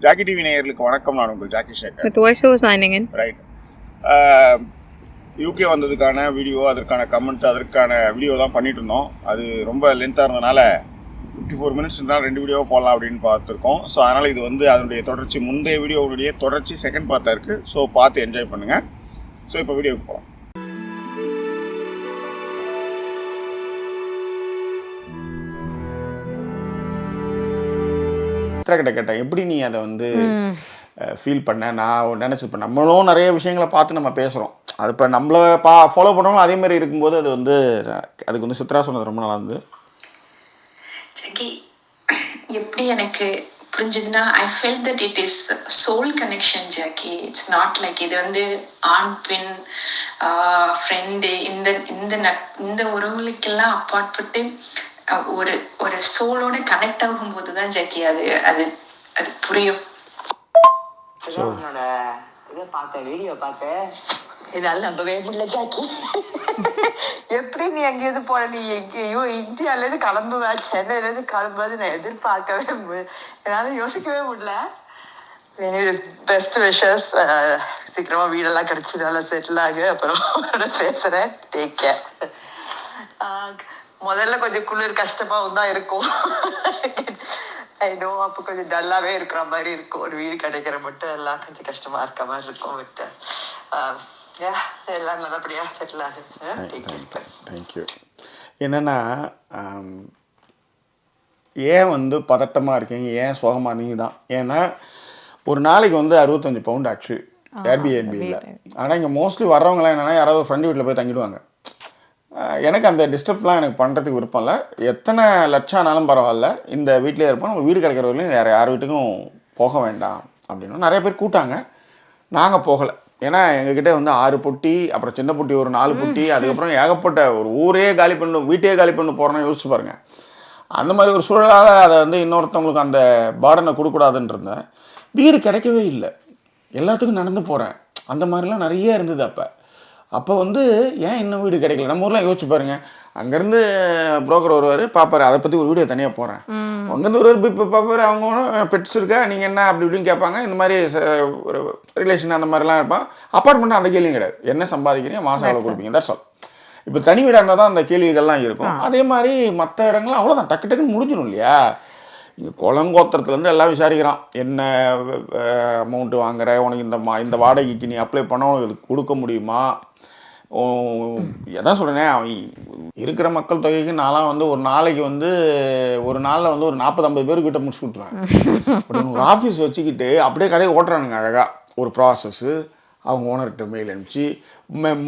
Jackie TV நேயர்களுக்கு வணக்கம். நான் உங்கள் Jackie Sekar. With voiceover signing in. Right. UK வந்ததுக்கான வீடியோ, அதற்கான கமெண்ட், அதற்கான வீடியோ தான் பண்ணிட்டு இருந்தோம். அது ரொம்ப லென்த்தாக இருந்ததுனால 54 மினிட்ஸ் இருந்தால் 2 வீடியோ போடலாம் அப்படின்னு பார்த்துருக்கோம். ஸோ அதனால் இது வந்து அதனுடைய தொடர்ச்சி, முந்தைய வீடியோவுடைய தொடர்ச்சி செகண்ட் பார்ட்டாக இருக்குது. ஸோ பார்த்து என்ஜாய் பண்ணுங்கள். ஸோ இப்போ வீடியோவுக்கு போகலாம். கிட்ட கேட்டேன், எப்படி நீ அதை வந்து ஃபீல் பண்ண? நான் நினச்சி இப்போ நம்மளும் நிறைய விஷயங்களை பார்த்து நம்ம பேசுகிறோம். அது இப்போ நம்மளை ஃபாலோ பண்ணுறவங்களும் அதே மாதிரி இருக்கும்போது அது வந்து அதுக்கு வந்து சித்ரா சொன்னது ரொம்ப நல்லா இருந்து. ஜாக்கி, எப்படி எனக்கு புரிஞ்சுதுன்னா, I felt that it is soul connection Jackie. It's not like இது வந்து ஆண் பெண் ஃப்ரெண்டு இந்த உறவுகளுக்கெல்லாம் அப்பாற்பட்டு ஒரு ஒரு சோலோட கனெக்ட் ஆகும்போது தான் ஜாக்கி அது அது அது புரியும். வீடியோ பார்த்தேன், என்னால நம்பவே முடியல ஜாக்கி. எப்படி நீ எங்கேயிருந்து போற? நீ எங்கேயோ இந்தியால இருந்து கிளம்புவ, சென்னையில இருந்து கிளம்புவது நான் எதிர்பார்க்கவே என்னால யோசிக்கவே முடியல. Best wishes. சீக்கிரமா வீடெல்லாம் கிடைச்சி நல்லா செட்டில் ஆகு. அப்புறம் பேசுறேன். Take care. முதல்ல கொஞ்சம் குளிர் கஷ்டமாவும் தான் இருக்கும். அப்போ கொஞ்சம் டல்லாவே இருக்கிற மாதிரி இருக்கும். ஒரு வீடு கிடைக்கிற மட்டும் எல்லாம் கொஞ்சம் கஷ்டமா இருக்க மாதிரி இருக்கும். விட்டு எல்லாம் நல்லபடியா செட்டில் ஆகுது. தேங்க்யூ. என்னன்னா, ஏன் வந்து பதட்டமாக இருக்கீங்க, ஏன் சோகமாக இருந்தீங்க தான். ஏன்னா ஒரு நாளைக்கு வந்து 65 பவுண்ட் ஆக்சுவலி ஏர்பிஎன்பியில். ஆனால் இங்கே மோஸ்ட்லி வர்றவங்களாம் என்னென்னா, யாராவது ஃப்ரெண்டு வீட்டில் போய் தங்கிடுவாங்க. எனக்கு அந்த டிஸ்டர்ப்லாம் எனக்கு பண்ணுறதுக்கு விருப்பம் இல்லை. எத்தனை லட்சம் ஆனாலும் பரவாயில்ல, இந்த வீட்டிலே இருப்போம், நம்ம வீடு கிடைக்கிறவர்களையும் வேறு யார் வீட்டுக்கும் போக வேண்டாம் அப்படின்னு நிறைய பேர் கூட்டாங்க. நாங்கள் போகலை. ஏன்னா எங்ககிட்ட வந்து 6 பொட்டி, அப்புறம் சின்ன பொட்டி ஒரு 4 பொட்டி, அதுக்கப்புறம் ஏகப்பட்ட ஒரு ஊரே காலி பண்ணு, வீட்டையே காலி பண்ணு போகிறோன்னா யோசிச்சு பாருங்கள். அந்த மாதிரி ஒரு சூழலால் அதை வந்து இன்னொருத்தவங்களுக்கு அந்த பார்டனை கொடுக்கூடாதுன்னு இருந்தேன். வீடு கிடைக்கவே இல்லை. எல்லாத்துக்கும் நடந்து போகிறேன். அந்த மாதிரிலாம் நிறைய இருந்தது. அப்போ வந்து ஏன் இன்னும் வீடு கிடைக்கல? நம்ம ஊர்லாம் யோசிச்சு பாருங்க. அங்கேருந்து புரோக்கர் வருவார், பார்ப்பாரு, அதை பற்றி ஒரு வீடியோ தனியாக போகிறேன். அங்கேருந்து ஒரு இப்போ பார்ப்பாரு, அவங்க பெட்ஸ் இருக்கா, நீங்கள் என்ன அப்படி இப்படின்னு கேட்பாங்க. இந்த மாதிரி ஒரு ரிலேஷன் அந்த மாதிரிலாம் இருப்பான். அப்பார்ட்மெண்ட் அந்த கேள்வியும் கிடையாது. என்ன சம்பாதிக்கிறீங்க, மாதம் எவ்வளோ கொடுப்பீங்க, தட்ஸ் ஆல். இப்போ தனி வீடாக இருந்தால் தான் அந்த கேள்விகள்லாம் இருக்கும். அதே மாதிரி மற்ற இடங்கள்லாம் அவ்வளோதான், டக்கு டக்குன்னு முடிஞ்சிடும் இல்லையா? இங்கே குளங்கோத்திரத்துலேருந்து எல்லாம் விசாரிக்கிறான். என்ன அமௌண்ட்டு வாங்குற, உனக்கு இந்த வாடகைக்கு நீ அப்ளை பண்ண உனக்கு கொடுக்க முடியுமா? எதான் சொல்கிறேனே, அவன் இருக்கிற மக்கள் தொகைக்கு நான்லாம் வந்து ஒரு நாளைக்கு வந்து ஒரு நாளில் வந்து ஒரு 40-50 பேர்கிட்ட முடிச்சு கொடுத்துருவேன். ஒரு ஆஃபீஸ் வச்சுக்கிட்டு அப்படியே கதையை ஓட்டுறானுங்க அழகாக. ஒரு ப்ராசஸ்ஸு, அவங்க ஓனர்கிட்ட மெயில் அனுப்பிச்சு,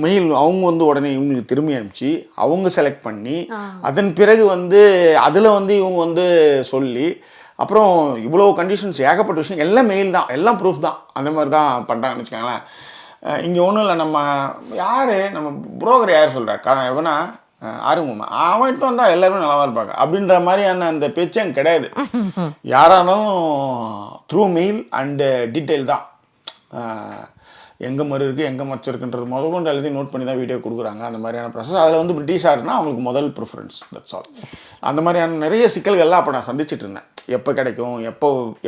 மெயில் அவங்க வந்து உடனே இவங்களுக்கு திரும்பி அனுப்பிச்சு, அவங்க செலக்ட் பண்ணி, அதன் பிறகு வந்து அதில் வந்து இவங்க வந்து சொல்லி, அப்புறம் இவ்வளோ கண்டிஷன்ஸ், ஏகப்பட்ட விஷயம், எல்லாம் மெயில் தான், எல்லாம் ப்ரூஃப் தான். அந்த மாதிரி தான் பண்ணுறாங்கன்னு வச்சுக்கோங்களேன். இங்கே ஒன்றும் இல்லை. நம்ம புரோக்கர் யார் சொல்கிறா, எவனா ஆறுமுகமா, அவன்ட்டு வந்தால் எல்லாருமே நல்லா இருப்பாங்க அப்படின்ற மாதிரியான அந்த பேச்சு அங்கே கிடையாது. யாராக இருந்தாலும் த்ரூ மெயில் அண்டு டீட்டெயில் தான். எங்கே மறு இருக்குது, எங்கே மச்சம் இருக்குன்றது முதல் கொண்டு எல்லாத்தையும் நோட் பண்ணி தான் வீடியோ கொடுக்குறாங்க. அந்த மாதிரியான ப்ராசஸ். அதில் வந்து பிரிட்டிஷ் ஆர்ட்னா அவங்களுக்கு முதல் ப்ரிஃபரன்ஸ், தட்ஸ் ஆல். அந்த மாதிரியான நிறைய சிக்கல்கள்லாம் அப்போ நான் சந்திச்சுட்டு இருந்தேன். எப்போ கிடைக்கும்,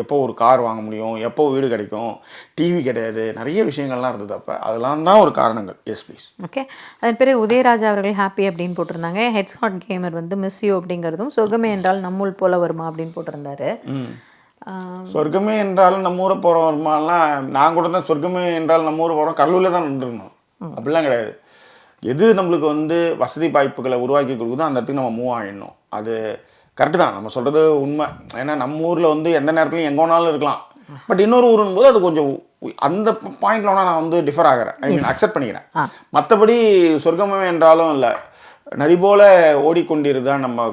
எப்போ ஒரு கார் வாங்க முடியும், எப்போ வீடு கிடைக்கும், டிவி கிடையாது, நிறைய விஷயங்கள்லாம் இருந்தது. அப்போ அதெல்லாம் தான் ஒரு காரணங்கள். Yes please. ஓகே. அதன் பிறகு உதயராஜா அவர்கள் ஹாப்பி அப்படின்னு போட்டிருந்தாங்க. ஹெட்ஸ் ஹாட் கேமர் வந்து மிஸ் யூ அப்படிங்கிறதும், சொர்க்கமே என்றால் நம்மூல் போல வருமா அப்படின்னு போட்டிருந்தாரு. சொர்க்கமே என்றாலும் நம்ம ஊரை போகிறோம் வருமானலாம். நான் கூட தான் சொர்க்கமே என்றால் நம்ம ஊரை போகிறோம், கடலூரில் தான் நின்றுருந்தோம். அப்படிலாம் கிடையாது. எது நம்மளுக்கு வந்து வசதி வாய்ப்புகளை உருவாக்கி கொடுக்குதோ அந்த இடத்துக்கு நம்ம மூவ் ஆகிடணும். அது கரெக்டு தான், நம்ம சொல்கிறது உண்மை. ஏன்னா நம்ம ஊரில் வந்து எந்த நேரத்துலையும் எங்கே வேணாலும் இருக்கலாம். பட் இன்னொரு ஊருன்னு போது அது கொஞ்சம் அந்த பாயிண்ட்ல வேணால் நான் வந்து டிஃபர் ஆகிறேன், ஐ மீன் அக்செப்ட் பண்ணிக்கிறேன். மற்றபடி சொர்க்கமே என்றாலும் இல்லை, நரி போல ஓடிக்கொண்டிருதான் நம்ம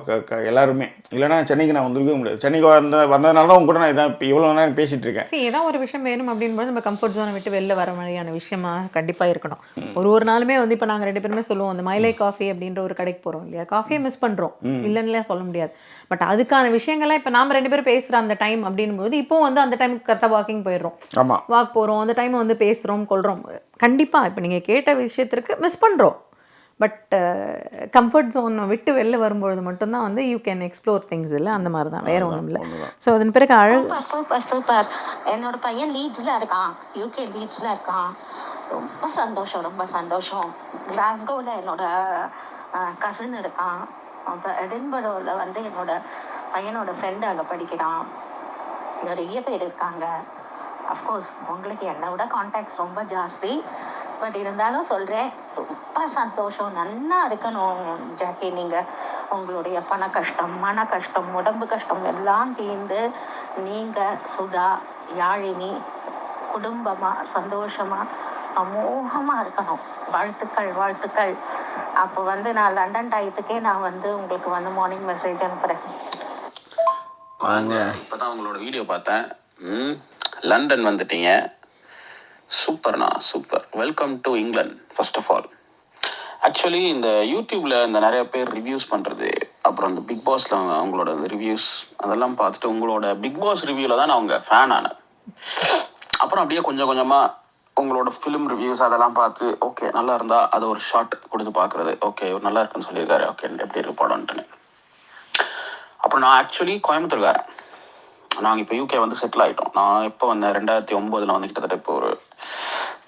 எல்லாருமே. இல்லைன்னா சென்னைக்கு நான் வந்துருக்கவே முடியாது. சென்னைக்கு வந்ததுனால தான் கூட நான் இதான் இவ்வளோ நேரம் பேசிகிட்டு இருக்கேன். ஏதாவது ஒரு விஷயம் வேணும் அப்படின்போது நம்ம கம்ஃபர்ட் ஜோனை விட்டு வெளில வர மாதிரியான விஷயமா கண்டிப்பாக இருக்கணும். ஒரு நாளுமே வந்து இப்போ நாங்கள் 2 பேருமே சொல்லுவோம், அந்த மைலே காஃபி அப்படின்ற ஒரு கடைக்கு போகிறோம் இல்லையா, காஃபியை மிஸ் பண்ணுறோம், இல்லைன்னு சொல்ல முடியாது. பட் அதுக்கான விஷயங்கள்லாம் இப்போ நாம் 2 பேரும் பேசுகிற அந்த டைம் அப்படின்போது இப்போ வந்து அந்த டைமுக்கு கரெக்டாக வாக்கிங் போயிடுறோம், வாக் போகிறோம், அந்த டைமை வந்து பேசுகிறோம் கொள்கிறோம். கண்டிப்பாக இப்போ நீங்கள் கேட்ட விஷயத்திற்கு மிஸ் பண்ணுறோம். பட் கம்ஃபர்ட் ஜோன் விட்டு வெளில வரும்பொழுது மட்டும்தான் வந்து யூ கேன் எக்ஸ்ப்ளோர் திங்ஸ் இல்லை, அந்த மாதிரி தான், வேற ஒன்றும் இல்லை. ஸோ அதன் பிறகு சூப்பர் சூப்பர் சூப்பர். என்னோட பையன் லீட்ஸ்ல இருக்கான், யூகே லீட்ஸ்ல இருக்கான். ரொம்ப சந்தோஷம், ரொம்ப சந்தோஷம். கிளாஸ்கோவில் என்னோட கசின் இருக்கான். அப்புறம் எடின்பரோவில் வந்து என்னோட பையனோட ஃப்ரெண்டு அங்கே படிக்கிறான். நிறைய பேர் இருக்காங்க. அஃப்கோர்ஸ் உங்களுக்கு என்னை விட கான்டாக்ட்ஸ் ரொம்ப ஜாஸ்தி. பட் இருந்தாலும் சொல்கிறேன், ரொம்ப சந்தோஷம். நல்லா இருக்கணும் ஜாக்கி. நீங்கள் உங்களுடைய பண கஷ்டம், மன கஷ்டம், உடம்பு கஷ்டம் எல்லாம் தீர்ந்து நீங்கள் சுதா, யாழினி குடும்பமாக சந்தோஷமாக அமோகமாக இருக்கணும். வாழ்த்துக்கள் வாழ்த்துக்கள். அப்போ வந்து நான் லண்டன் டயத்துக்கே நான் வந்து உங்களுக்கு வந்து மார்னிங் மெசேஜ் அனுப்புகிறேன். வாங்க. இப்போதான் உங்களோட வீடியோ பார்த்தேன். லண்டன் வந்துட்டீங்க, சூப்பர்ண்ணா, super. Welcome to England first of all. Actually இந்த யூடியூப்ல இந்த நிறைய பேர் ரிவ்யூஸ் பண்ணுறது, அப்புறம் இந்த பிக் பாஸ்ல அவங்களோட ரிவ்யூஸ் அதெல்லாம் பார்த்துட்டு உங்களோட பிக் பாஸ் ரிவ்யூவில் தான் நான் அவங்க ஃபேன் ஆனேன். அப்புறம் அப்படியே கொஞ்சம் கொஞ்சமாக உங்களோட ஃபிலிம் ரிவ்யூஸ் அதெல்லாம் பார்த்து ஓகே நல்லா இருந்தா அதை ஒரு ஷார்ட் கொடுத்து பார்க்குறது. ஓகே இவர் நல்லா இருக்குன்னு சொல்லியிருக்காரு, ஓகே எப்படி இருக்கு படம்ட்டுன்னு. அப்புறம் நான் ஆக்சுவலி கோயம்புத்தூர்காரன். நாங்கள் இப்போ யூகே வந்து செட்டில் ஆகிட்டோம். நான் எப்போ வந்தேன் 2009 வந்து கிட்டத்தட்ட இப்போ ஒரு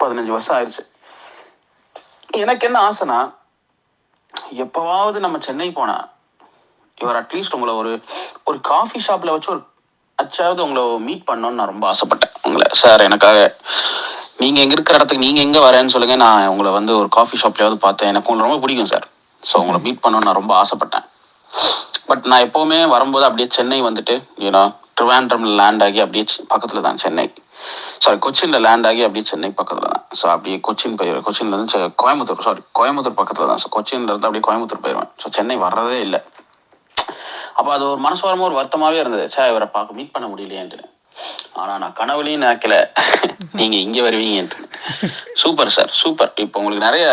15 வருஷம் ஆயிடுச்சு. எனக்கு என்ன ஆசைனா, எப்போவாவது நம்ம சென்னை போனா இவர் அட்லீஸ்ட் உங்களை ஒரு காஃபி ஷாப்பில் வச்சு ஒரு அச்சாவது உங்களை மீட் பண்ணணும்னு நான் ரொம்ப ஆசைப்பட்டேன். உங்களை சார் எனக்காக நீங்கள் எங்கே இருக்கிற இடத்துக்கு நீங்கள் எங்கே வரேன்னு சொல்லுங்கள், நான் உங்களை வந்து ஒரு காஃபி ஷாப்லையாவது பார்த்தேன், எனக்கு உங்களை ரொம்ப பிடிக்கும் சார். ஸோ உங்களை மீட் பண்ணணும்னு நான் ரொம்ப ஆசைப்பட்டேன். பட் நான் எப்போவுமே வரும்போது அப்படியே சென்னை வந்துட்டு ட்ரிவாண்ட்ரம்ல லேண்ட் ஆகி அப்படியே பக்கத்தில் தான் சென்னை, கொச்சின்ல லேண்ட் ஆகி அப்படியே சென்னை பக்கத்தில் தான். ஸோ அப்படியே கொச்சின்லேருந்து கோயம்புத்தூர் பக்கத்தில் தான். ஸோ கொச்சின்லேருந்து அப்படியே கோயம்புத்தூர் போயிடுவேன். ஸோ சென்னை வர்றதே இல்லை. அப்போ அது ஒரு மனசு வரமா ஒரு வருத்தமாகவே இருந்தது, இவரை மீட் பண்ண முடியலையேன்ட்டு. ஆனால் நான் கனவுலையும் நினைக்கல நீங்கள் இங்கே வருவீங்கன்ட்டு. Super sir, super. இப்போ உங்களுக்கு நிறைய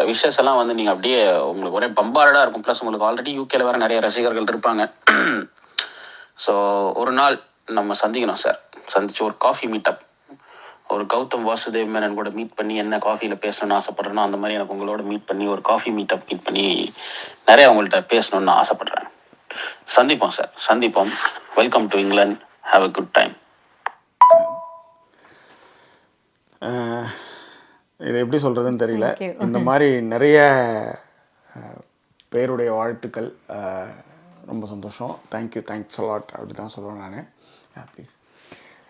விஷஸ் எல்லாம் வந்து நீங்கள் அப்படியே உங்களுக்கு ஒரே பம்பார்டாக இருக்கும். ப்ளஸ் உங்களுக்கு ஆல்ரெடி யூகேல வேறு நிறைய ரசிகர்கள் இருப்பாங்க. ஸோ ஒரு நாள் நம்ம சந்திக்கணும் சார். சந்திச்சு ஒரு காஃபி மீட்டப், ஒரு கௌதம் வாசுதேவ் மேனன் கூட மீட் பண்ணி என்ன காஃபியில் பேசணும்னு ஆசைப்பட்றேன்னா அந்த மாதிரி எனக்கு உங்களோட மீட் பண்ணி ஒரு காஃபி மீட்டப் மீட் பண்ணி நிறைய உங்கள்கிட்ட பேசணும்னு ஆசைப்பட்றேன். சந்திப்போம் சார், சந்திப்போம். Welcome to England, have a good time. இது எப்படி சொல்கிறதுன்னு தெரியல. இந்த மாதிரி நிறைய பேருடைய வாழ்த்துக்கள், ரொம்ப சந்தோஷம். தேங்க்ஸ் அலாட் அப்படி தான் சொல்லுவேன் நான். ப்ளீஸ்.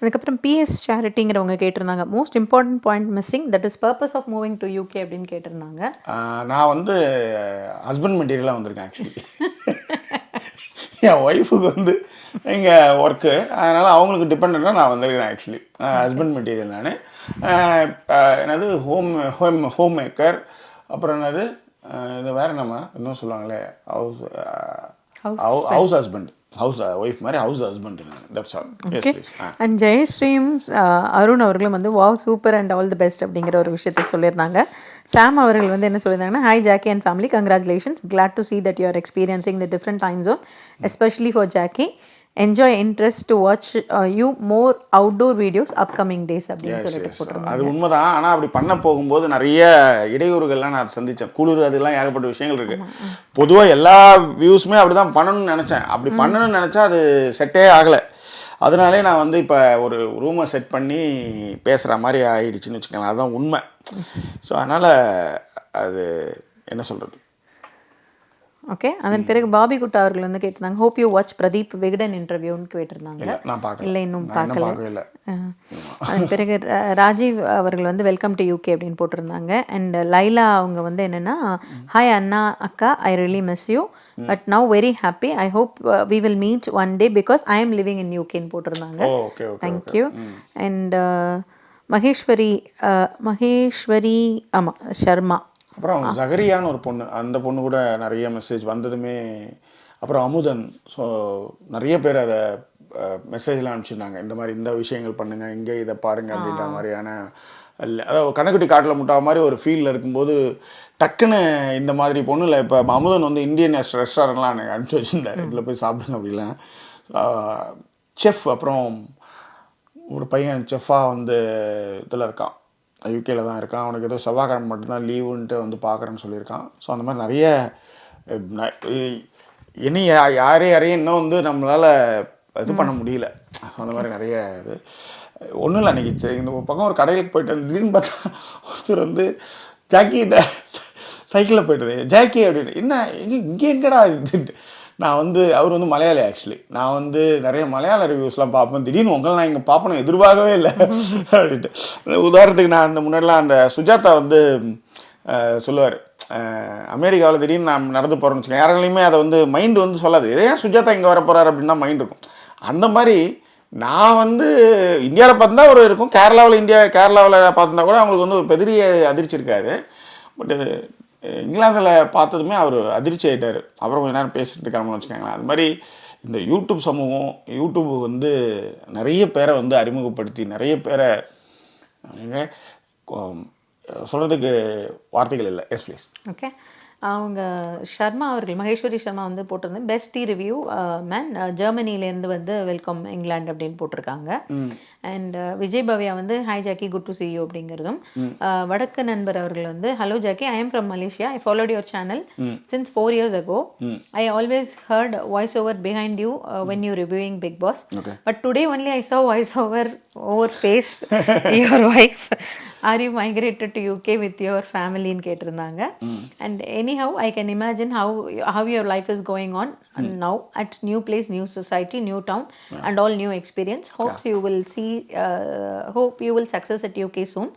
அதுக்கப்புறம் பிஎஸ் சேரிட்டிங்கிறவங்க கேட்டிருந்தாங்க, most important point missing, that is purpose of moving to UK அப்படின்னு கேட்டிருந்தாங்க. நான் வந்து ஹஸ்பண்ட் மெட்டீரியலாக வந்திருக்கேன் ஆக்சுவலி. என் ஒய்ஃபுக்கு வந்து இங்கே ஒர்க்கு, அதனால் அவங்களுக்கு டிபெண்ட்டாக நான் வந்திருக்கிறேன் ஆக்சுவலி. ஹஸ்பண்ட் மெட்டீரியல் நான். என்னது ஹோம் மேக்கர், அப்புறம் என்னது இது வேறு நம்ம இன்னும் சொல்லுவாங்களே ஹவுஸ் ஹஸ்பண்ட், ஹவுஸ் ஒய்ஃப் மாதிரி house husband. That's all. Okay. And ஜெயஸ்ரீம் அருண் அவர்களும் வந்து wow super and all the best அப்படிங்கிற ஒரு விஷயத்தை சொல்லியிருந்தாங்க. சாம் அவர்கள் வந்து என்ன சொல்லியிருந்தாங்கன்னா, hi Jackie and family, congratulations, glad to see that you are experiencing the different time zone, especially for Jackie. Enjoy interest to watch you more outdoor videos upcoming days அப்படின்னு சொல்லிட்டு போட்டிருந்தாங்க. அது உண்மைதான். ஆனால் அப்படி பண்ண போகும்போது நிறைய இடையூறுகள்லாம் நான் சந்தித்தேன். குளிர் அதெல்லாம் ஏகப்பட்ட விஷயங்கள் இருக்குது. பொதுவாக எல்லா வியூஸுமே அப்படி தான் பண்ணணும்னு நினச்சேன். அப்படி பண்ணணும்னு நினச்சா அது செட்டே ஆகலை. அதனாலே நான் வந்து இப்போ ஒரு ரூமை செட் பண்ணி பேசுகிற மாதிரி ஆகிடுச்சின்னு வச்சுக்கலாம். அதுதான் உண்மை. ஸோ அதனால் அது என்ன சொல்கிறது. ஓகே. அதன் பிறகு பாபி குட்டா அவர்கள் வந்து கேட்டிருந்தாங்க, hope you watch Pradeep Vikatan இன்டர்வியூன்னு கேட்டிருந்தாங்க. இல்லை இன்னும் பார்க்கல. அதன் பிறகு ராஜீவ் அவர்கள் வந்து வெல்கம் டு யூகே அப்படின்னு போட்டிருந்தாங்க. அண்ட் லைலா அவங்க வந்து என்னென்னா, ஹாய் அண்ணா அக்கா, I really miss you but now very happy, I hope we will meet one day because I am living in யூகேன்னு போட்டிருந்தாங்க. தேங்க்யூ. அண்ட் மகேஸ்வரி ஆமாம் சர்மா, அப்புறம் ஜகரியான்னு ஒரு பொண்ணு, அந்த பொண்ணு கூட நிறைய மெசேஜ் வந்ததுமே. அப்புறம் அமுதன். ஸோ நிறைய பேர் அதை மெசேஜ்லாம் அனுப்பிச்சிருந்தாங்க, இந்த மாதிரி இந்த விஷயங்கள் பண்ணுங்கள், இங்கே இதை பாருங்கள் அப்படின்ற மாதிரியான. அதாவது கணக்குட்டி காட்டில் முட்டா மாதிரி ஒரு ஃபீலில் இருக்கும்போது டக்குன்னு இந்த மாதிரி பொண்ணுல இப்போ அமுதன் வந்து இந்தியன் ரெஸ்டாரண்ட்லாம் எனக்கு அனுப்பிச்சி வச்சுருந்தார், இதில் போய் சாப்பிடுங்க அப்படிலாம். செஃப், அப்புறம் ஒரு பையன் செஃப்பாக வந்து இதில் இருக்கான், யூகேல தான் இருக்கான். அவனுக்கு ஏதோ செவ்வாய்க்கிழமை மட்டும்தான் லீவுன்ட்டு வந்து பார்க்குறேன்னு சொல்லியிருக்கான். ஸோ அந்த மாதிரி நிறைய இனி யாரையும் இன்னும் வந்து நம்மளால் இது பண்ண முடியல. அந்த மாதிரி நிறைய இது ஒன்றும் இல்லை. அன்றைக்கி இந்த பக்கம் ஒரு கடைகளுக்கு போயிட்டு திடீர்னு பார்த்தா ஒருத்தர் வந்து ஜாக்கிட்ட சைக்கிளில் போய்ட்டு ஜாக்கி அப்படின்னு என்ன இங்கே எங்கடா இதுன்ட்டு நான் வந்து அவர் வந்து மலையாளி ஆக்சுவலி. நான் வந்து நிறைய மலையாள ரிவ்யூஸ்லாம் பார்ப்பேன். திடீர்னு உங்களை நான் இங்கே பார்ப்பேன் எதிர்பார்க்கவே இல்லை அப்படின்ட்டு. உதாரணத்துக்கு நான் அந்த முன்னாடிலாம் அந்த சுஜாதா வந்து சொல்லுவார், அமெரிக்காவில் திடீர்னு நான் நடந்து போகிறேன்னு வச்சுக்கேன், யாராலையுமே அதை வந்து மைண்டு வந்து சொல்லாது. ஏன் சுஜாதா இங்கே வர போகிறார் அப்படின்னு தான் மைண்ட் இருக்கும். அந்த மாதிரி நான் வந்து இந்தியாவில் பார்த்துருந்தா ஒரு இருக்கும், கேரளாவில் பார்த்துருந்தா கூட அவங்களுக்கு வந்து ஒரு பெரிய அதிர்ச்சி இருக்காது. பட்டு இங்கிலாந்தில் பார்த்ததுமே அவர் அதிர்ச்சி ஆகிட்டார். அப்புறம் கொஞ்ச நேரம் பேசிட்டு இருக்காங்கன்னு வச்சுக்கோங்களேன். அது மாதிரி இந்த யூடியூப் சமூகம், யூடியூப் வந்து நிறைய பேரை வந்து அறிமுகப்படுத்தி நிறைய பேரை சொல்கிறதுக்கு வார்த்தைகள் இல்லை. Yes please. ஓகே, அவங்க ஷர்மா அவர்கள், மகேஸ்வரி சர்மா வந்து போட்டிருந்தேன் பெஸ்ட் ரிவ்யூ மேன் ஜெர்மனிலேருந்து வந்து வெல்கம் இங்கிலாந்து அப்படின்னு போட்டிருக்காங்க. அண்ட் விஜய் பவ்யா வந்து hi Jackie good to C you அப்படிங்கிறதும், வடக்கு நண்பர் அவர்கள் வந்து hello Jackie I am from Malaysia, I followed your channel since 4 years ago. I always heard voice over behind you when you reviewing Big Boss. But today only I saw voice over face your wife. Are you migrated to UK with your family ன்னு கேட்டிருந்தாங்க. And anyhow I can imagine how your life is going on now at new place, new society, new town and all new experience. Hope you will success at UK soon.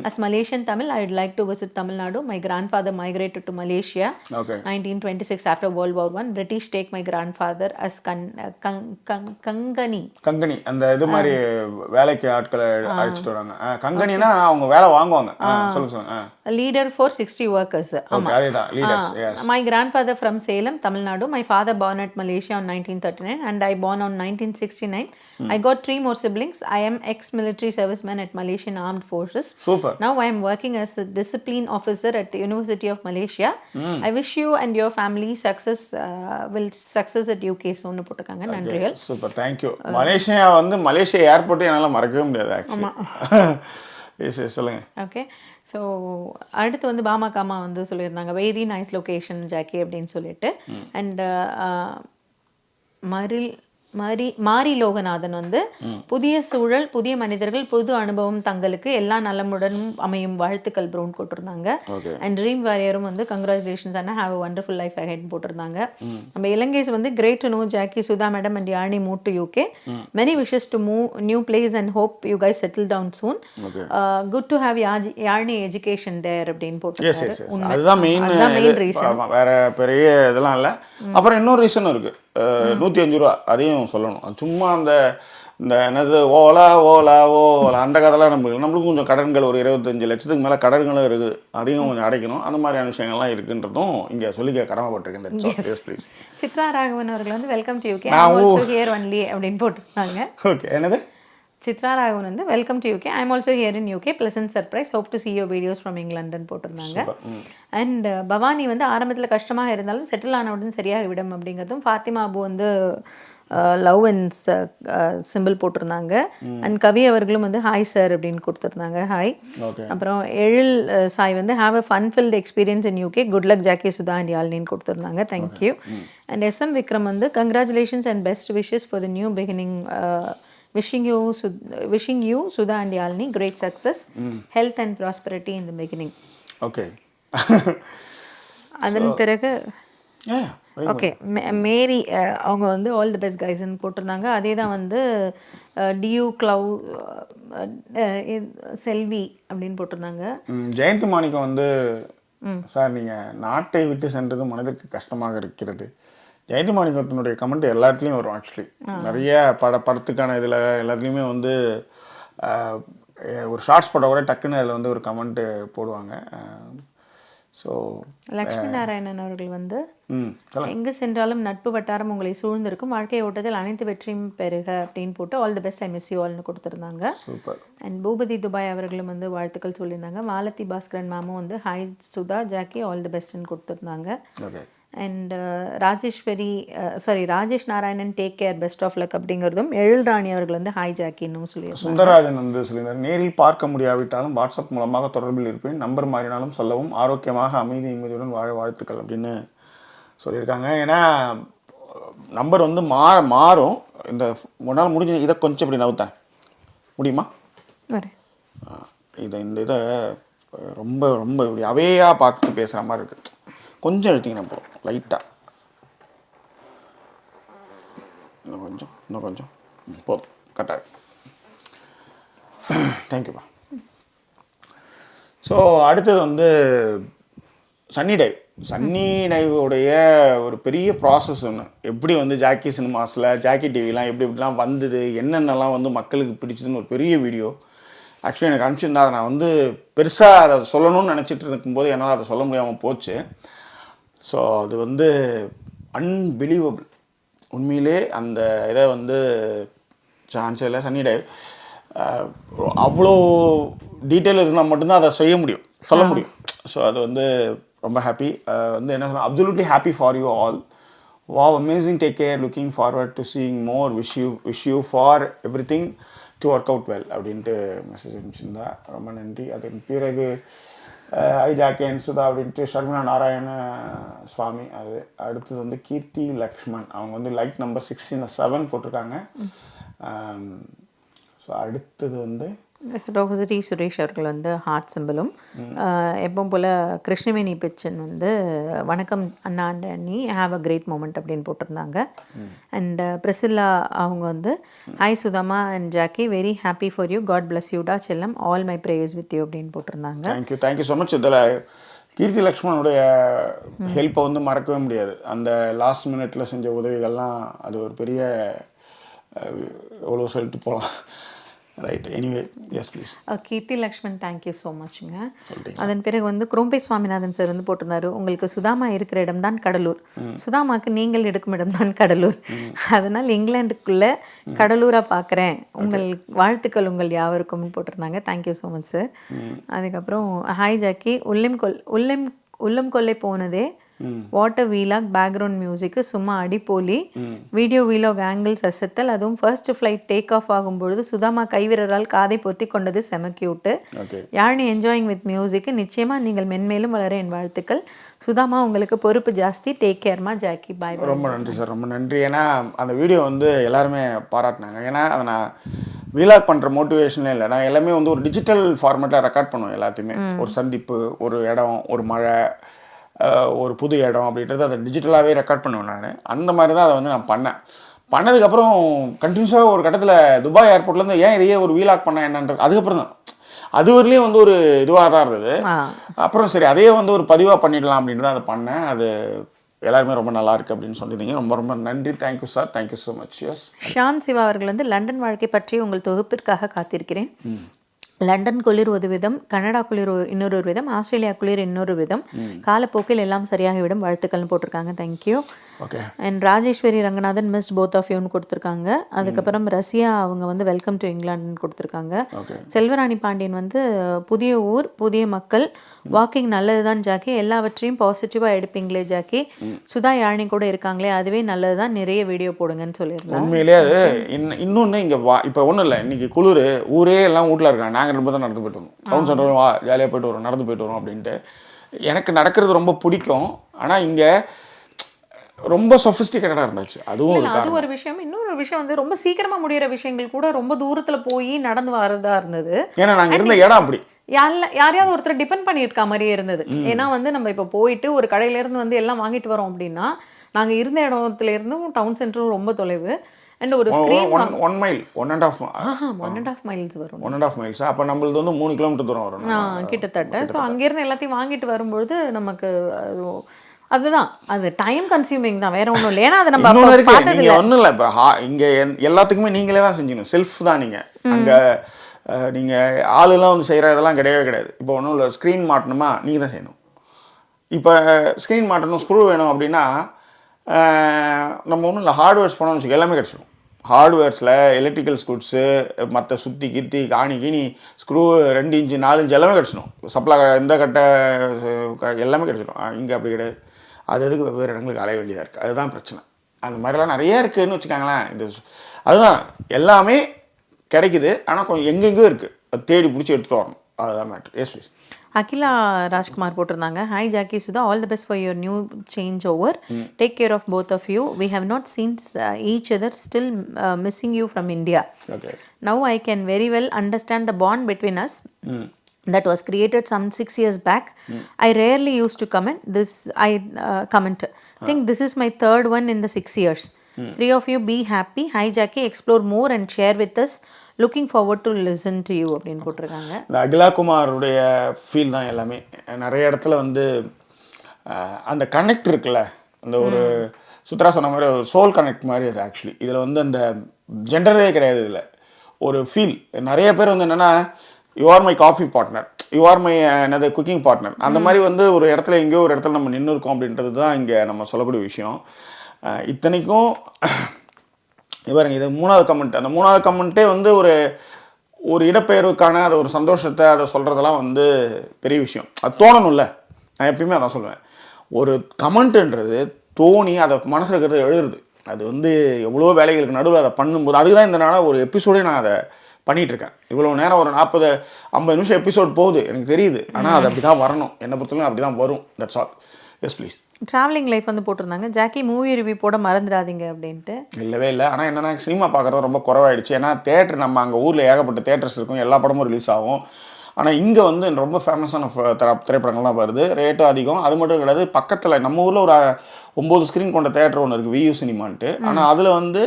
As Malaysian Tamil, I would like to visit Tamil Nadu. My grandfather migrated to Malaysia 1926 after World War I. British take my grandfather as கங்கனி அந்த இது மாதிரி வேலைக்கு ஆட்களை அழைச்சிட்டு வராங்க. கங்கனினா அவங்க வேலை வாங்குவாங்க. சொல்லுங்க. Leader for 60 workers. அதேதான் leaders. Yes. My grandfather from Salem, Tamil Nadu. My father born at Malaysia on 1939 and I born on 1969. I got 3 more siblings. I am ex-military serviceman at Malaysian Armed Forces. Super. Now I am working as a discipline officer at the University of Malaysia. I wish you and your family will success at UK soon. போட்டுருக்காங்க. நன்றிகள். Super. Thank you. Malaysia airport என்னால மறக்கவே முடியாது actually. சொல்லுங்க. Okay, so அடுத்து வந்து பாமகமா வந்து சொல்லியிருந்தாங்க வெரி நைஸ் லொகேஷன் ஜாக்கி அப்படின்னு சொல்லிட்டு. அண்ட் மாரி லோகநாதன் வந்து புதிய சூழல், புதிய மனிதர்கள், புது அனுபவம், தங்களுக்கு எல்லா நலமுடனும் அமையும் வாழ்த்துக்கள் ப்ரௌன் போட்டிருந்தாங்க. அண்ட் ட்ரீம் வாரியரும் வந்து congratulations and have a wonderful life ahead போட்டிருந்தாங்க. நம்ம இலங்கேஸ் வந்து great to know Jackie, Sudha madam and Yazhini move to UK. Many wishes to move new place and hope you guys settle down soon. Good to have Yazhini education there அப்படின்னு போட்டிருக்காங்க. அதுதான் main reason, வேற பெரிய இதெல்லாம் இல்லை. அப்புறம் இன்னொரு ரீசனும் இருக்கு, 105 ரூபா, அதையும் சொல்லணும். அது சும்மா இந்த என்னது ஓலா அந்த கதைலாம் நம்மளுக்கு கொஞ்சம் கடன்கள் ஒரு 25 லட்சத்துக்கு மேலே கடன்களும் இருக்குது, அதையும் கொஞ்சம் அடைக்கணும். அந்த மாதிரியான விஷயங்கள்லாம் இருக்குன்றதும் இங்கே சொல்லிக்க கடமைப்பட்டிருக்கேன். சித்ரா ராகவன் அவர்கள் வந்து welcome to UK, I am also here only அப்படின்னு போட்டிருந்தாங்க. ஓகே, என்னது சித்ரா ராகவன் வந்து welcome to UK, I am also here in UK, pleasant surprise, hope to see your videos from England போட்டிருந்தாங்க. அண்ட் பவானி வந்து ஆரம்பத்தில் கஷ்டமாக இருந்தாலும் செட்டில் ஆனவுடன் சரியாகிவிடும் அப்படிங்கிறதும், ஃபாத்திமா அபு வந்து லவ் அண்ட் சிம்பிள் போட்டிருந்தாங்க. அண்ட் கவி அவர்களும் வந்து ஹாய் சார் அப்படின்னு கொடுத்துருந்தாங்க, ஹாய். அப்புறம் எழில் சாய் வந்து have a fun filled experience in UK, good luck Jackie, Sudha and யாழ்னின்னு கொடுத்துருந்தாங்க, தேங்க்யூ. அண்ட் SM விக்ரம் வந்து congratulations and best wishes for the new beginning, wishing you Sudha and Yalini great success, health and prosperity in the beginning. Okay. அதன் பிறகு okay மேரி அவங்க வந்து all the best கைஸ்ன்னு போட்டிருந்தாங்க. அதே தான் வந்து டியூ க்ளவ் செல்வி அப்படின்னு போட்டிருந்தாங்க. ஜெயந்த் மாணிக்கம் வந்து சார் நீங்கள் நாட்டை விட்டு சென்றது மனதிற்கு கஷ்டமாக இருக்கிறது. ஜெயந்த் மாணிக்கத்தினுடைய கமெண்ட் எல்லா இடத்துலையும் வரும் ஆக்சுவலி. நிறைய படத்துக்கான இதில் எல்லாத்துலேயுமே வந்து ஒரு ஷார்ட்ஸ் போட்டால் கூட டக்குன்னு அதில் வந்து ஒரு கமெண்ட்டு போடுவாங்க. ஸோ லக்ஷ்மி நாராயணன் அவர்கள் வந்து எங்கு சென்றாலும் நட்பு வட்டாரம் உங்களை சூழ்ந்திருக்கும், வாழ்க்கை ஓட்டத்தில் அனைத்து வெற்றியும் பெறுக அப்படின்னு போட்டு all the best I miss you ஆல்னு கொடுத்துருந்தாங்க. சூப்பர். அண்ட் பூபதி துபாய் அவர்களும் வந்து வாழ்த்துக்கள் சொல்லியிருந்தாங்க. மாலதி பாஸ்கரன் மேமும் வந்து hi Sudha Jackie all the பெஸ்ட்னு கொடுத்துருந்தாங்க. And Rajesh Narayanan take care best of luck அப்படிங்கிறதும் எழில்ராணி அவர்கள் வந்து ஹாய் ஜாக்கின்னு சொல்லியிருக்காங்க. சுந்தரராஜன் வந்து சொல்லியிருந்தார், நேரில் பார்க்க முடியாவிட்டாலும் வாட்ஸ்அப் மூலமாக தொடர்பில் இருப்பேன், நம்பர் மாறினாலும் சொல்லவும், ஆரோக்கியமாக அமைதி நிம்மதியுடன் வாழ வாழ்த்துக்கள் அப்படின்னு சொல்லியிருக்காங்க. ஏன்னா நம்பர் வந்து மாறும். இந்த முன்னால் முடிஞ்சு இதை கொஞ்சம் இப்படி நவுத்தேன் முடியுமா? இந்த இதை ரொம்ப ரொம்ப இப்படி அவையாக பார்த்து பேசுகிற மாதிரி இருக்குது. கொஞ்சம் எடுத்தீங்கன்னா போதும், லைட்டாக இன்னும் கொஞ்சம் போதும், கரெக்டாக. தேங்க்யூப்பா. ஸோ அடுத்தது வந்து சன்னி டைவுடைய ஒரு பெரிய ப்ராசஸ் ஒன்று. எப்படி வந்து ஜாக்கி சினிமாஸில் ஜாக்கி டிவிலாம் எப்படிலாம் வந்தது, என்னென்னலாம் வந்து மக்களுக்கு பிடிச்சதுன்னு ஒரு பெரிய வீடியோ ஆக்சுவலி எனக்கு அனுப்பிச்சிருந்தா. அதை நான் வந்து பெருசாக அதை சொல்லணும்னு நினச்சிட்டு இருக்கும்போது என்னால் அதை சொல்ல முடியாமல் போச்சு. ஸோ அது வந்து அன்பிலீவபிள். உண்மையிலே அந்த இதை வந்து சான்ஸே இல்லை. சன்னி டைவ் அவ்வளோ டீட்டெயில் இருந்தால் மட்டும்தான் அதை சொல்ல முடியும். ஸோ அது வந்து ரொம்ப ஹாப்பி. வந்து என்ன சொன்னால், absolutely happy for you all. Wow, amazing, take care, looking forward to seeing more, wish you for every thing to work out well அப்படின்ட்டு மெசேஜ் அனுப்பிச்சிருந்தா. ரொம்ப நன்றி. அதன் பிறகு ஐ ஜாக்கேன் சுதா அப்படின்ட்டு ஷர்மிளா நாராயண சுவாமி. அது அடுத்தது வந்து கீர்த்தி லக்ஷ்மண், அவங்க வந்து லைக் நம்பர் 67 போட்டிருக்காங்க. ஸோ அடுத்தது வந்து ரோஹிணி சுரேஷ் அவர்கள் வந்து ஹார்ட் சிம்பிளும், எப்பவும் போல் கிருஷ்ணவேணி பிச்சன் வந்து வணக்கம் அண்ணா அண்ட் அண்ணி, ஹாவ் அ கிரேட் மூமெண்ட் அப்படின்னு போட்டிருந்தாங்க. அண்ட் பிரிசில்லா அவங்க வந்து ஹாய் சுதாமா and Jackie, very happy for you, God bless யூடா செல்லம், all my prayers with you அப்படின்னு போட்டிருந்தாங்க. Thank you so much. இதில் கீர்த்தி லக்ஷ்மணுடைய ஹெல்ப்பை வந்து மறக்கவே முடியாது. அந்த லாஸ்ட் மினிட்ல செஞ்ச உதவிகள்லாம் அது ஒரு பெரிய எவ்வளோ சொல்லிட்டு போகலாம். Right, anyway yes please. Keerthi Lakshman, thank you so மச்ங்க. அதன் பிறகு வந்து குரோம்பே சுவாமிநாதன் சார் வந்து போட்டிருந்தாரு, உங்களுக்கு சுதாமா இருக்கிற இடம் தான் கடலூர், சுதாமாக்கு நீங்கள் எடுக்கும் இடம் தான் கடலூர், அதனால் இங்கிலாந்துக்குள்ள கடலூராக பார்க்குறேன், உங்கள் வாழ்த்துக்கள் உங்கள் யாவருக்கும்னு போட்டிருந்தாங்க. Thank you so much sir. அதுக்கப்புறம் ஹாய் ஜாக்கி, உள்ளம் கொள்ளை போனதே, வாட்டர் வீலாக், பேக்ரவுண்ட் மியூசிக்கு சும்மா அடிப்போலி, வீடியோ வீலாக் ஆங்கிள்ஸ் அசத்தல், அதுவும் ஃபர்ஸ்ட் ஃப்ளைட் டேக் ஆஃப் ஆகும்பொழுது சுதாமா கைவிரலால் காதை பொத்தி கொண்டது செம cute, Yazhini enjoying with music, நிச்சயமா நீங்கள் மென்மேலும் வளர என் வாழ்த்துக்கள், சுதாமா உங்களுக்கு பொறுப்பு ஜாஸ்தி, டேக் கேர்மா ஜாக்கி, பாய். ரொம்ப நன்றி சார், ரொம்ப நன்றி. ஏன்னா அந்த வீடியோ வந்து எல்லாருமே பாராட்டினாங்க. ஏன்னா அதை நான் வீலாக் பண்ணுற மோட்டிவேஷனே இல்லை, நான் எல்லாமே வந்து ஒரு டிஜிட்டல் ஃபார்மேட்டில் ரெக்கார்ட் பண்ணுவேன். எல்லாத்தையுமே ஒரு சந்திப்பு, ஒரு இடம், ஒரு மழை, ஒரு புது இடம் அப்படின்றது அதை டிஜிட்டலாகவே ரெக்கார்ட் பண்ணுவேன் நான். அந்த மாதிரி தான் அதை வந்து நான் பண்ணதுக்கப்புறம் கண்டினியூஸாக ஒரு கட்டத்தில் துபாய் ஏர்போர்ட்லேருந்து ஏன் இதையே ஒரு வீலாக் பண்ண என்னன்றது அதுக்கப்புறம் தான், அது வரலையும் வந்து ஒரு இதுவாக தான் இருந்தது. அப்புறம் சரி அதையே வந்து ஒரு பதிவாக பண்ணிடலாம் அப்படின்னு தான் அதை பண்ணேன். அது எல்லாருமே ரொம்ப நல்லா இருக்கு அப்படின்னு சொல்லியிருந்தீங்க. ரொம்ப ரொம்ப நன்றி. Thank you sir, thank you so much. Yes, Shan Siva அவர்கள் வந்து லண்டன் வாழ்க்கை பற்றி உங்கள் தொகுப்பிற்காக காத்திருக்கிறேன். லண்டன் குளிர் ஒரு விதம், கனடா குளிர் இன்னொரு விதம், ஆஸ்திரேலியா குளிர் இன்னொரு விதம், காலப்போக்கில் எல்லாம் சரியாகிவிடும், வாழ்த்துக்கள்னு போட்டிருக்காங்க. Thank you. And Rajeswari Ranganathan missed both of யூன்னு கொடுத்துருக்காங்க. அதுக்கப்புறம் ரஷ்யா அவங்க வந்து வெல்கம் டு இங்கிலாந்துன்னு கொடுத்துருக்காங்க. செல்வராணி பாண்டியன் வந்து புதிய ஊர் புதிய மக்கள், வாக்கிங் நல்லதுதான் ஜாக்கி, எல்லாவற்றையும் பாசிட்டிவாக எடுப்பீங்களே ஜாக்கி, சுதா யாழினி கூட இருக்காங்களே அதுவே நல்லதுதான், நிறைய வீடியோ போடுங்கன்னு சொல்லியிருந்தாங்க. உண்மையிலே அது இன்னொன்று இங்கே இப்போ ஒன்றும் இல்லை, இன்னைக்கு குளிர் ஊரே எல்லாம் வீட்டில் இருக்காங்க, நாங்கள் ரொம்ப தான் நடந்து போயிட்டு வரோம், டவுன் சென்டர் வா ஜாலியாக போயிட்டு வரோம், நடந்து போயிட்டு வரோம் அப்படின்ட்டு. எனக்கு நடக்கிறது ரொம்ப பிடிக்கும். ஆனால் இங்கே ரொம்ப சொஃபிஸ்டிகேட்டடாக இருந்துச்சு. அது ஒரு விஷயம். இன்னொரு விஷயம் வந்து ரொம்ப சீக்கிரமா முடிகிற விஷயங்கள் கூட ரொம்ப தூரத்துல போய் நடந்து வரதா இருந்தது. ஏன்னா நாங்கள் இருந்த இடம் அப்படி யாரையாவது ஒருத்தர் டிபெண்ட் பண்ணியிருக்க மாதிரியே இருந்தது. ஏன்னா வந்து நம்ம இப்போ போயிட்டு ஒரு கடையில இருந்து வந்து எல்லாம் வாங்கிட்டு வரோம் அப்படின்னா, நாங்கள் இருந்த இடத்துல இருந்தும் டவுன் சென்டரும் ரொம்ப தொலைவு. அண்ட் ஒரு ஸ்கிரீன் 1 மைல் 1.5 மைல்ஸ் வரும். 1.5 மைல்ஸ். அப்போ நம்மளது வந்து 3 கிலோமீட்டர் தூரம் வரும் கிட்டத்தட்ட. ஸோ அங்கேருந்து எல்லாத்தையும் வாங்கிட்டு வரும்பொழுது நமக்கு அதுதான், அது டைம் கன்சியூமிங் தான், வேற ஒன்றும் இல்லை. ஏன்னா அதை நம்ம பார்த்தது ஒன்றும் இல்லை. இப்போ இங்கே எல்லாத்துக்குமே நீங்களே தான் செஞ்சணும், செல்ஃப் தான். நீங்கள் அங்கே நீங்கள் ஆளுலாம் வந்து செய்கிற இதெல்லாம் கிடையவே கிடையாது. இப்போ ஒன்றும் இல்லை, ஸ்க்ரீன் மாட்டணுமா நீங்கள் தான் செய்யணும். இப்போ ஸ்க்ரீன் மாட்டணும், ஸ்க்ரூ வேணும் அப்படின்னா நம்ம ஒன்றும் இல்லை, ஹார்ட்வேர்ஸ் போனோம்னு வச்சுக்கோ, எல்லாமே கிடச்சிடும். ஹார்ட்வேர்ஸில் எலக்ட்ரிக்கல் ஸ்கூட்ஸு, மற்ற சுற்றி கித்தி காணி ஸ்க்ரூ 2 இன்ச்சு 4 இன்ச்சு எல்லாமே கிடச்சிடும். சப்ளை இந்த கட்டை எல்லாமே கிடச்சிடும். இங்கே அப்படி கிடையாது. அது எதுக்கு வெவ்வேறு இடங்களுக்கு அலைய வேண்டியதாக இருக்குது, அதுதான் பிரச்சனை. அந்த மாதிரிலாம் நிறைய இருக்குதுன்னு வச்சுக்காங்களேன். இது அதுதான் எல்லாமே கிடைக்குது, ஆனால் கொஞ்சம் எங்கெங்கேயும் இருக்குது, அது தேடி பிடிச்சி எடுத்துகிட்டு வரணும், அதுதான் matter. Yes please. Akila Rajkumar போட்டிருந்தாங்க, hi Jackie Sudha, all the best for your new change over, take care of both of you, we have not seen each other, still missing you from India. Okay. Now I can very well understand the bond between us that was created some 6 years back. I rarely used to comment this. I think this is my third one in the 6 years. 3 of you be happy. Hi Jackie, explore more and share with us. Looking forward to listen to you அப்படின்னு போட்டிருக்காங்க. இந்த Akila குமாருடைய feel தான் எல்லாமே. நிறைய இடத்துல வந்து அந்த connect இருக்குல்ல, அந்த ஒரு சுத்ரா சொன்ன மாதிரி ஒரு சோல் கனெக்ட் மாதிரி அது ஆக்சுவலி. இதில் வந்து அந்த ஜெண்டரே கிடையாது, இதில் ஒரு ஃபீல். நிறைய பேர் வந்து என்னென்னா, you are my coffee partner, you are my என்னது குக்கிங் பார்ட்னர், அந்த மாதிரி வந்து ஒரு இடத்துல எங்கேயோ ஒரு இடத்துல நம்ம நின்று இருக்கோம் அப்படின்றது தான் இங்கே நம்ம சொல்லக்கூடிய விஷயம். இத்தனைக்கும் பாருங்க, இது 3வது கமெண்ட். அந்த 3வது கமெண்ட்டே வந்து ஒரு இடப்பெயர்வுக்கான அது ஒரு சந்தோஷத்தை அதை சொல்கிறதெல்லாம் வந்து பெரிய விஷயம். அது தோணணும்ல, நான் எப்பயுமே அதான் சொல்லுவேன். ஒரு கமெண்ட்டுன்றது தோணி அதை மனசில் இருக்கிறத எழுதுறது, அது வந்து எவ்வளோ வேலைகளுக்கு நடுவில் அதை பண்ணும்போது, அதுக்கு தான் இந்த நாள் ஒரு எபிசோடே நான் அதை பண்ணிகிட்ருக்கேன். இவ்வளோ நேரம் ஒரு 40-50 நிமிஷம் எபிசோட் போகுது எனக்கு தெரியுது, ஆனால் அது அப்படி தான் வரணும், என்னை பொறுத்தவரைக்கும் அப்படி தான் வரும். That's all. Yes please. Travelling life வந்து போட்டிருந்தாங்க, ஜாக்கி மூவி ரிவ்யூ போட மறந்துடாதீங்க அப்படின்ட்டு. இல்லவே இல்லை, ஆனால் என்னென்னா சினிமா பார்க்குறது ரொம்ப குறைவாயிடுச்சு. ஏன்னா தேட்டர் நம்ம அங்கே ஊரில் ஏகப்பட்ட தேட்டர்ஸ் இருக்கும், எல்லா படமும் ரிலீஸ் ஆகும். ஆனால் இங்கே வந்து ரொம்ப ஃபேமஸான திரைப்படங்கள்லாம் வருது, ரேட்டும் அதிகம். அது மட்டும் கிடையாது, பக்கத்தில் நம்ம ஊரில் ஒரு 9 ஸ்க்ரீன் கொண்ட தேட்டர் ஒன்று இருக்குது, வியூ சினிமான்ட்டு. ஆனால் அதில் வந்து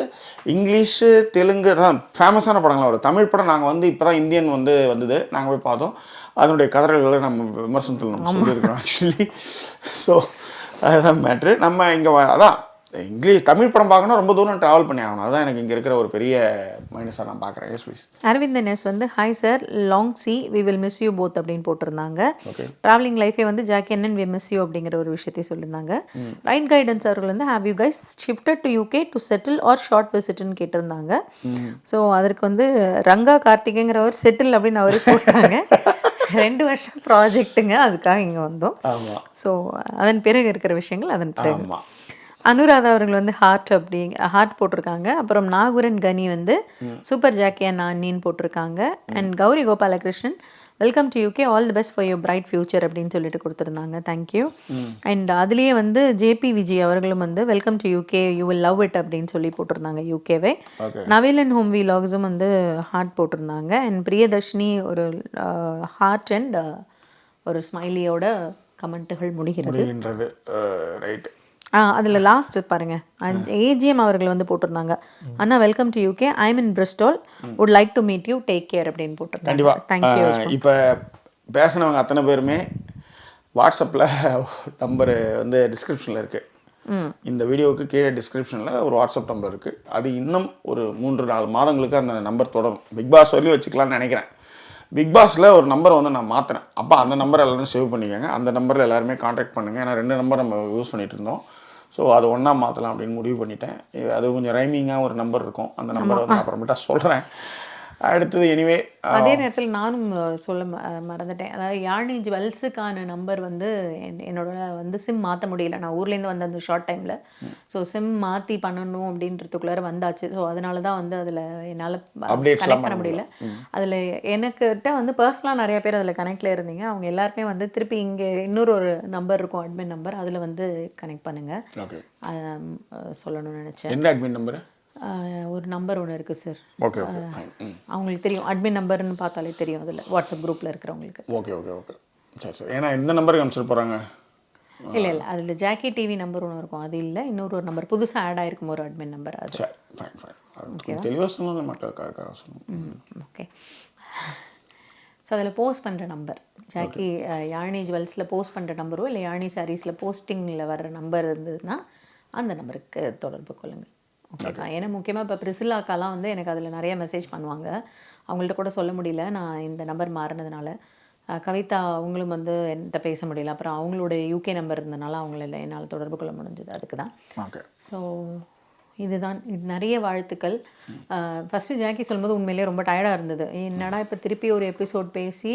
இங்கிலீஷு தெலுங்கு தான் ஃபேமஸான படங்கள்லாம் வரும். தமிழ் படம் நாங்கள் வந்து இப்போ தான் இந்தியன் வந்தது, நாங்கள் போய் பார்த்தோம். அதனுடைய கதறல்களை நம்ம விமர்சனத்தில் நம்ம சொல்லியிருக்கிறோம் ஆக்சுவலி. ஸோ அதுதான் மேட்ரு. நம்ம இங்கே அதான் தமிழ் படம் பார்க்கணும், ரொம்ப தூரம் ட்ராவல் பண்ணி ஆகணும். அதுதான் எனக்கு இங்கே இருக்கிற ஒரு பெரிய மைனஸாக நான் பார்க்குறேன். Yes please. அரவிந்தன் எஸ் வந்து, hi sir, long see, we will miss you both அப்படின்னு போட்டிருந்தாங்க. ஓகே. ட்ராவலிங் லைஃபே வந்து ஜாக்கி அண்ணன் வி மிஸ் யூ அப்படிங்கிற ஒரு விஷயத்தையும் சொல்லியிருந்தாங்க. ரைட் கைடன்ஸ் அவர்கள் வந்து, have you guys shifted to UK to settle or short விசிட்னு கேட்டிருந்தாங்க. ஸோ அதற்கு வந்து ரங்கா கார்த்திகைங்கிறவர் செட்டில் அப்படின்னு அவரே போட்டாங்க. 2 வருஷம் ப்ராஜெக்ட்டுங்க, அதுக்காக இங்கே வந்தோம். ஆமாம். ஸோ அதன் பிறகு இருக்கிற விஷயங்கள் அதன் பிறகு. அனுராதா அவர்கள் வந்து ஹார்ட் போட்டிருக்காங்க. அப்புறம் நாகுரன் கனி வந்து சூப்பர் ஜாக்கி அண்ட் அண்ணின்னு போட்டிருக்காங்க. And Gowri Gopalakrishnan, welcome to UK, all the best for your bright future அப்படின்னு சொல்லிட்டு கொடுத்துருந்தாங்க. தேங்க்யூ. அண்ட் அதுலேயே வந்து ஜேபி விஜய் அவர்களும் வந்து welcome to UK, you will love it அப்படின்னு சொல்லி போட்டிருந்தாங்க யூகேவே. நவீல் அண்ட் ஹோம் விலாக்ஸும் வந்து ஹார்ட் போட்டிருந்தாங்க. அண்ட் பிரியதர்ஷினி ஒரு ஹார்ட் அண்ட் ஒரு ஸ்மைலியோட கமெண்ட்டுகள் முடிகிறது. ரைட். அதில் லாஸ்ட் பாருங்க, ஏஜிஎம் அவர்கள் வந்து போட்டிருந்தாங்க, அண்ணா welcome to UK, I am in Bristol, would like to meet you, take care அப்படின்னு போட்டிருக்காங்க. கண்டிப்பாக. தேங்க்யூ. இப்போ பேசினவங்க அத்தனை பேருமே வாட்ஸ்அப்பில் நம்பரு வந்து டிஸ்கிரிப்ஷனில் இருக்குது. இந்த வீடியோவுக்கு கீழே டிஸ்கிரிப்ஷனில் ஒரு வாட்ஸ்அப் நம்பர் இருக்குது. அது இன்னும் ஒரு 3-4 மாதங்களுக்கு அந்த நம்பர் தொடரும். பிக் பாஸ் வரையும் வச்சுக்கலாம்னு நினைக்கிறேன். பிக் பாஸில் ஒரு நம்பரை வந்து நான் மாற்றினேன். அப்போ அந்த நம்பரை எல்லோரும் சேவ் பண்ணிக்கோங்க. அந்த நம்பரில் எல்லாருமே கான்டாக்ட் பண்ணுங்கள். ஏன்னா 2 நம்பர் நம்ம யூஸ் பண்ணிகிட்டு இருந்தோம். ஸோ அது ஒன்றா மாற்றலாம் அப்படின்னு முடிவு பண்ணிட்டேன். அது கொஞ்சம் ரைமிங்காக ஒரு நம்பர் இருக்கும், அந்த நம்பரை வந்து அப்புறமேட்டா சொல்கிறேன். அடுத்தது எனிவே அதே நேரத்தில் நானும் சொல்ல மறந்துட்டேன். அதாவது யாழினி ஜுவல்ஸுக்கான நம்பர் வந்து என்னோட வந்து சிம் மாற்ற முடியல. நான் ஊர்லேருந்து வந்த அந்த ஷார்ட் டைமில். ஸோ சிம் மாற்றி பண்ணணும் அப்படின்றதுக்குள்ளார வந்தாச்சு. ஸோ அதனால தான் வந்து அதில் என்னால் கனெக்ட் பண்ண முடியல. அதில் எனக்கிட்ட வந்து பர்சனலாக நிறைய பேர் அதில் கனெக்டில் இருந்தீங்க. அவங்க எல்லாருமே வந்து திருப்பி இங்கே இன்னொரு நம்பர் இருக்கும், அட்மின் நம்பர், அதில் வந்து கனெக்ட் பண்ணுங்கள் சொல்லணும்னு நினச்சேன். எந்த அட்மின் நம்பர்? ஒரு நம்பர் ஒன்று இருக்குது சார். Okay okay. அவங்களுக்கு தெரியும், அட்மின் நம்பர்னு பார்த்தாலே தெரியும் அதில் வாட்ஸ்அப் குரூப்பில் இருக்கிறவங்களுக்கு. Okay okay okay. சரி சரி. ஏன்னா இந்த நம்பருக்கு அனுப்பிச்சிட்டு போகிறாங்க. இல்லை அதில் ஜாக்கி டிவி நம்பர் ஒன்று இருக்கும், அது இல்லை, இன்னொரு நம்பர் புதுசாக ஆட் ஆகிருக்கும் ஒரு அட்மின் நம்பர். அது சரி, ஃபைன் ஃபைன். தெளிவாக சொல்லணும், மக்களுக்காக சொல்லணும். ஓகே. ஸோ அதில் போஸ்ட் பண்ணுற நம்பர் ஜாக்கி யாழினி ஜுவல்ஸில் போஸ்ட் பண்ணுற நம்பரோ இல்லை யாழினி சாரீஸில் போஸ்டிங்கில் வர்ற நம்பர் இருந்ததுன்னா அந்த நம்பருக்கு தொடர்பு கொள்ளுங்கள். ஓகேக்கா. ஏன்னா முக்கியமாக இப்போ பிரிசிலாக்காலாம் வந்து எனக்கு அதில் நிறைய மெசேஜ் பண்ணுவாங்க. அவங்கள்ட்ட கூட சொல்ல முடியல, நான் இந்த நம்பர் மாறினதுனால. கவிதா அவங்களும் வந்து என்கிட்ட பேச முடியல. அப்புறம் அவங்களோட யூகே நம்பர் இருந்தனால அவங்கள என்னால் தொடர்பு கொள்ள முடிஞ்சது. அதுக்கு தான். ஓகே. ஸோ இதுதான் இது நிறைய வாழ்த்துக்கள். ஃபஸ்ட்டு ஜாக்கி சொல்லும்போது உண்மையிலேயே ரொம்ப டயர்டாக இருந்தது. என்னடா இப்போ திருப்பி ஒரு எபிசோட் பேசி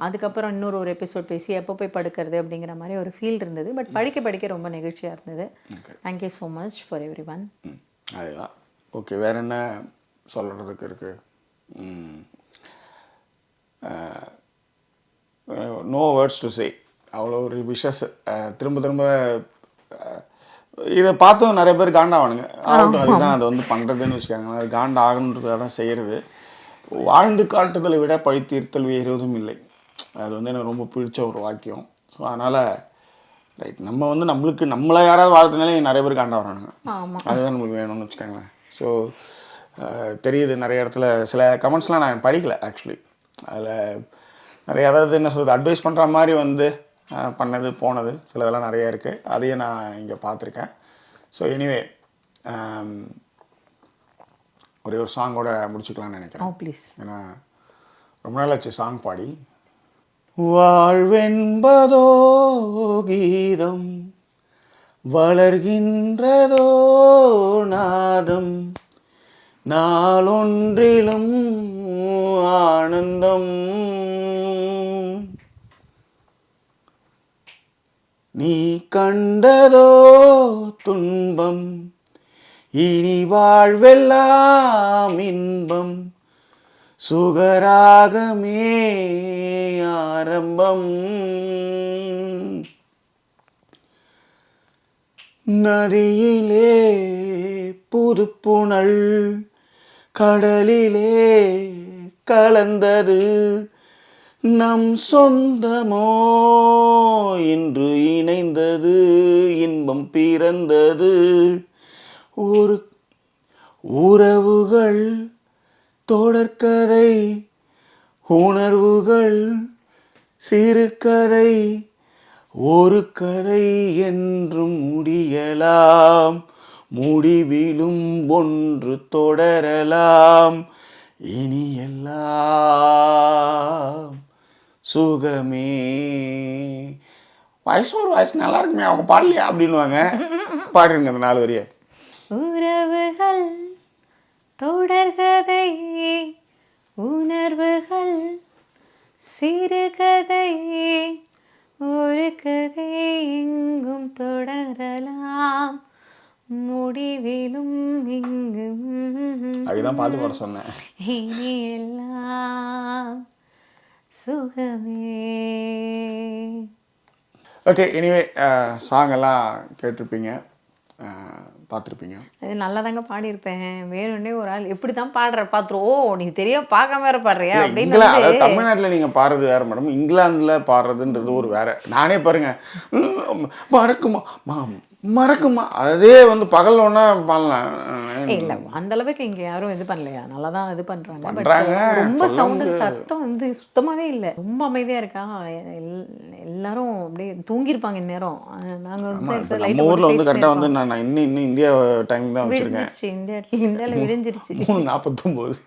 அதுக்கப்புறம் இன்னொரு ஒரு எபிசோட் பேசி எப்போ போய் படுக்கிறது அப்படிங்கிற மாதிரி ஒரு ஃபீல் இருந்தது. பட் படிக்க ரொம்ப நெகிழ்ச்சியாக இருந்தது. Thank you so much for everyone. அதுதான். ஓகே, வேறு என்ன சொல்கிறதுக்கு இருக்குது? No words to say. அவ்வளோ ஒரு விஷஸ். திரும்ப இதை பார்த்தும் நிறைய பேர் காண்டாவானுங்க. ஆகட்டும், அதுதான் அதை வந்து பண்ணுறதுன்னு வச்சுக்காங்க. அது காண்ட ஆகணுன்றதாக தான் செய்கிறது. வாழ்ந்து காட்டுதலை விட பழித்தீர்த்தல் வேறு எதுவும் இல்லை. அது வந்து எனக்கு ரொம்ப பிடிச்ச ஒரு வாக்கியம். ஸோ அதனால் ரைட், நம்ம வந்து நம்மளை யாராவது வாழ்த்துனாலே நிறைய பேர் காண்டா வரானுங்க. அதுதான் நம்மளுக்கு வேணும்னு வச்சுக்கோங்களேன். ஸோ தெரியுது நிறைய இடத்துல சில கமெண்ட்ஸ்லாம் நான் படிக்கல ஆக்சுவலி. அதில் நிறைய அதாவது என்ன சொல்கிறது, அட்வைஸ் பண்ணுற மாதிரி வந்து பண்ணது போனது சிலதெல்லாம் நிறையா இருக்குது. அதையே நான் இங்கே பார்த்துருக்கேன். ஸோ எனிவே ஒரே ஒரு சாங்கோட முடிச்சுக்கலாம்னு நினைக்கிறேன். ப்ளீஸ். ஏன்னா ரொம்ப நாள் ஆச்சு சாங் பாடி. வாழ்வென்பதோ கீதம், வளர்கின்றதோ நாதம், நாளொன்றிலும் ஆனந்தம், நீ கண்டதோ துன்பம், இனி வாழ்வெல்லாம் இன்பம், சுகராகமே ஆரம்பம், நதியிலே புதுப்புணல், கடலிலே கலந்தது, நம் சொந்தமோ இன்று இணைந்தது, இன்பம் பிறந்தது, ஒரு உறவுகள் தொடர்கதை, உணர்வுகள் சிறுகதை, ஒரு கதை என்றும் முடியலாம், முடிவிலும் ஒன்று தொடரலாம், இனி எல்லாம் சுகமே. வாய்ஸ் நல்லா இருக்குமே, அவங்க பாடலையா அப்படின்வாங்க. பாடுங்க அந்த 4 வரியை. உறவுகள் தொடர்கதை, உணர்வுகள் சிறுகதை, ஒரு கதை எங்கும் தொடரலாம், முடிவிலும் இங்கும் அதுதான் பாட்டு பாட சொன்னேன். இனி எல்லாம் சுகமே. ஓகே, எனிவே சாங்கெல்லாம் கேட்டிருப்பீங்க, பார்த்துருப்பீங்க. அது நல்லா தாங்க பாடியிருப்பேன். வேணும்னே ஒரு ஆள் எப்படி தான் பாடுற பார்த்துரும், ஓ நீ தெரியாம பார்க்காம வேற பாடுறியா அப்படின்னு. அதாவது தமிழ்நாட்டில் நீங்கள் பாடுறது வேற மேடம், இங்கிலாந்தில் பாடுறதுன்றது ஒரு வேற. நானே பாருங்க, மறக்குமா அதே வந்து பகல் ஒன்றா பாடலாம். இல்லை அந்த அளவுக்கு இங்கே யாரும் இது பண்ணலையா, நல்லா தான் இது பண்ணுறாங்க. ரொம்ப சவுண்டு சத்தம் வந்து சுத்தமாகவே இல்லை, ரொம்ப அமைதியாக இருக்கா. எல்லாரும் அப்படியே தூங்கியிருப்பாங்க இந்நேரம். நாங்கள் வந்து நம்ம ஊரில் வந்து கரெக்டாக வந்து நான் இன்னும் இந்தியா டைம் தான் வச்சுருக்கேன். இந்தியாவில் விடிஞ்சிருச்சு 3:49.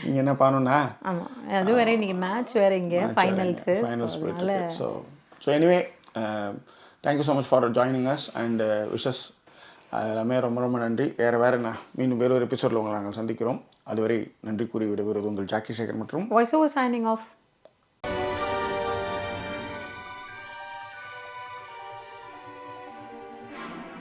நீங்கள் என்ன பண்ணணும்னா ஆமாம், அது வேற இன்னைக்கு மேட்ச் வேற, இங்கே finals. So anyway thank you so much for joining us and wishes. அது எல்லாமே ரொம்ப நன்றி. வேறு என்ன மீண்டும் வேறு ஒரு எபிசோடில் உங்களை நாங்கள் சந்திக்கிறோம். அதுவரை நன்றி கூறி விடுவது உங்கள் ஜாக்கி சேகர் மற்றும் வாய்ஸ் ஓவர் சைனிங் ஆஃப்.